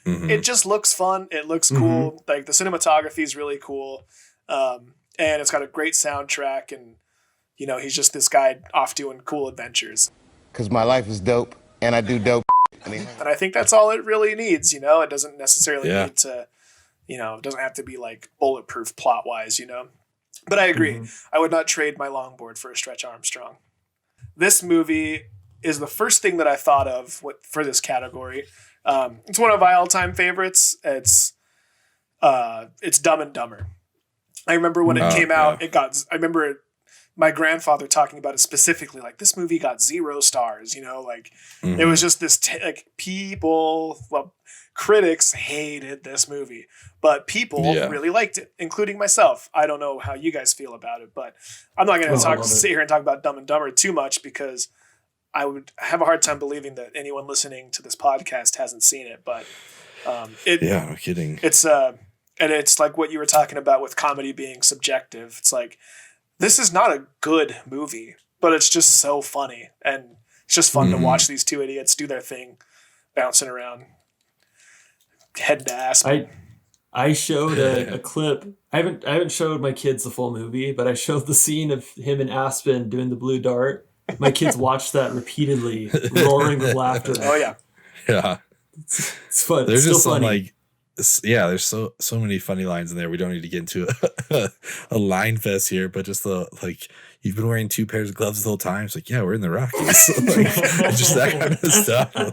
it just looks fun. It looks cool. The cinematography is really cool. And it's got a great soundtrack, and he's just this guy off doing cool adventures. Because my life is dope, and I do dope. And I think that's all it really needs. It doesn't necessarily need to, it doesn't have to be bulletproof plot wise. But I agree. I would not trade my longboard for a Stretch Armstrong. This movie is the first thing that I thought of for this category. It's one of my all-time favorites. It's Dumb and Dumber. I remember when it came out, I remember my grandfather talking about it specifically, like, this movie got 0 stars, it was just this, critics hated this movie, but people really liked it, including myself. I don't know how you guys feel about it, but I'm not going to sit here and talk about Dumb and Dumber too much, because I would have a hard time believing that anyone listening to this podcast hasn't seen it, but no kidding. It's and it's like what you were talking about with comedy being subjective. It's like, this is not a good movie, but it's just so funny, and it's just fun to watch these two idiots do their thing, bouncing around head to ass. I showed a clip. I haven't showed my kids the full movie, but I showed the scene of him and Aspen doing the blue dart. My kids watched that repeatedly, roaring with laughter. Oh yeah. Yeah. It's fun. There's Still just some funny. there's so many funny lines in there. We don't need to get into a line fest here, but just you've been wearing 2 pairs of gloves the whole time. It's like, yeah, we're in the Rockies. Just that kind of stuff. I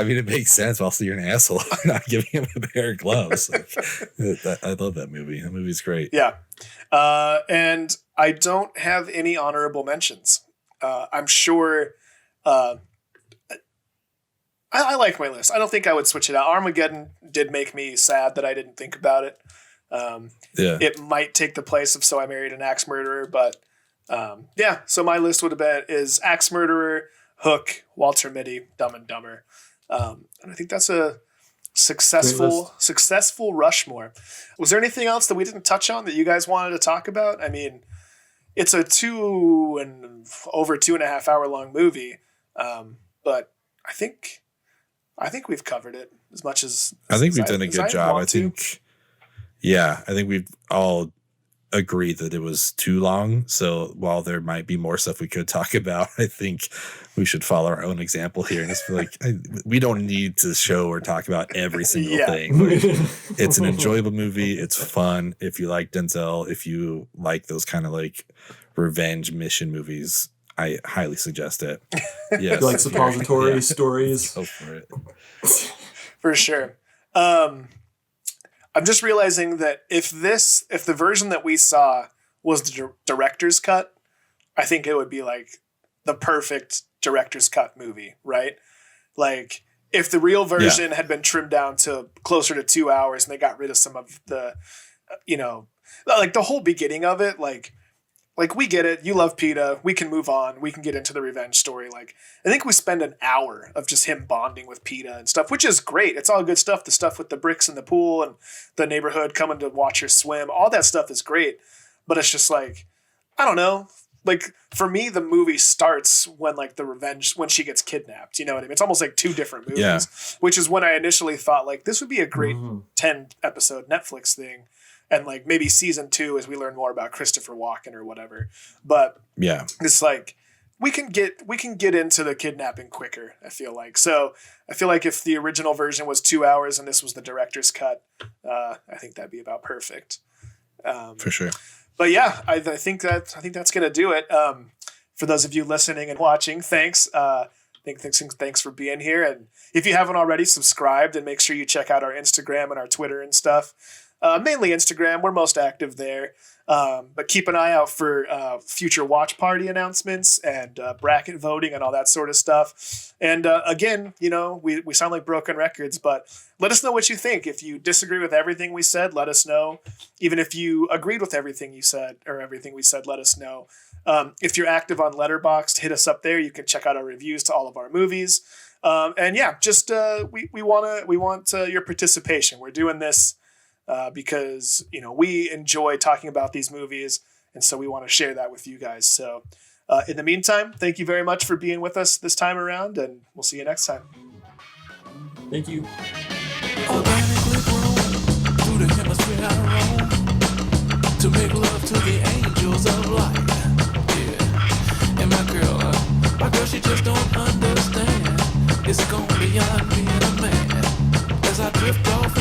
mean, it makes sense. Also, you're an asshole. You're not giving him a pair of gloves. I love that movie. That movie's great. Yeah. And I don't have any honorable mentions. I'm sure I like my list. I don't think I would switch it out. Armageddon did make me sad that I didn't think about it. It might take the place of So I Married an Axe Murderer, but so my list would have been is Axe Murderer, Hook, Walter Mitty, Dumb and Dumber. And I think that's a successful Rushmore. Was there anything else that we didn't touch on that you guys wanted to talk about? I mean, it's a over 2.5 hour long movie. But I think we've covered it as much as I think we've done a good job. I think we've all agreed that it was too long. So while there might be more stuff we could talk about, I think we should follow our own example here and just feel like we don't need to show or talk about every single thing. It's an enjoyable movie. It's fun. If you like Denzel, if you like those kind of revenge mission movies, I highly suggest it. Yes. Like suppository stories. Go for it. For sure. I'm just realizing that if the version that we saw was the director's cut, I think it would be the perfect director's cut movie, right? If the real version had been trimmed down to closer to 2 hours and they got rid of some of the, the whole beginning of it, we get it. You love PETA. We can move on. We can get into the revenge story. I think we spend an hour of just him bonding with PETA and stuff, which is great. It's all good stuff. The stuff with the bricks in the pool and the neighborhood coming to watch her swim. All that stuff is great. But it's just I don't know. For me, the movie starts when the revenge, when she gets kidnapped. You know what I mean? It's almost 2 different movies, which is when I initially thought this would be a great 10 episode Netflix thing. And maybe season 2 as we learn more about Christopher Walken or whatever. But it's we can get into the kidnapping quicker, I feel like. So I feel like if the original version was 2 hours and this was the director's cut, I think that'd be about perfect. For sure. But yeah, I think that's gonna do it. For those of you listening and watching, thanks. Thanks for being here. And if you haven't already, subscribed and make sure you check out our Instagram and our Twitter and stuff. Mainly Instagram. We're most active there. But keep an eye out for future watch party announcements and bracket voting and all that sort of stuff. And again, we sound like broken records, but let us know what you think. If you disagree with everything we said, let us know. Even if you agreed with everything you said or everything we said, let us know. If you're active on Letterboxd, hit us up there. You can check out our reviews to all of our movies. And yeah, just we want your participation. We're doing this because we enjoy talking about these movies, and so we want to share that with you guys. So in the meantime, thank you very much for being with us this time around, and we'll see you next time. Thank you. Organically grown through the hemisphere I roam to make love to the angels of light. Yeah, and my girl, she just don't understand. It's gone beyond being a man as I drift off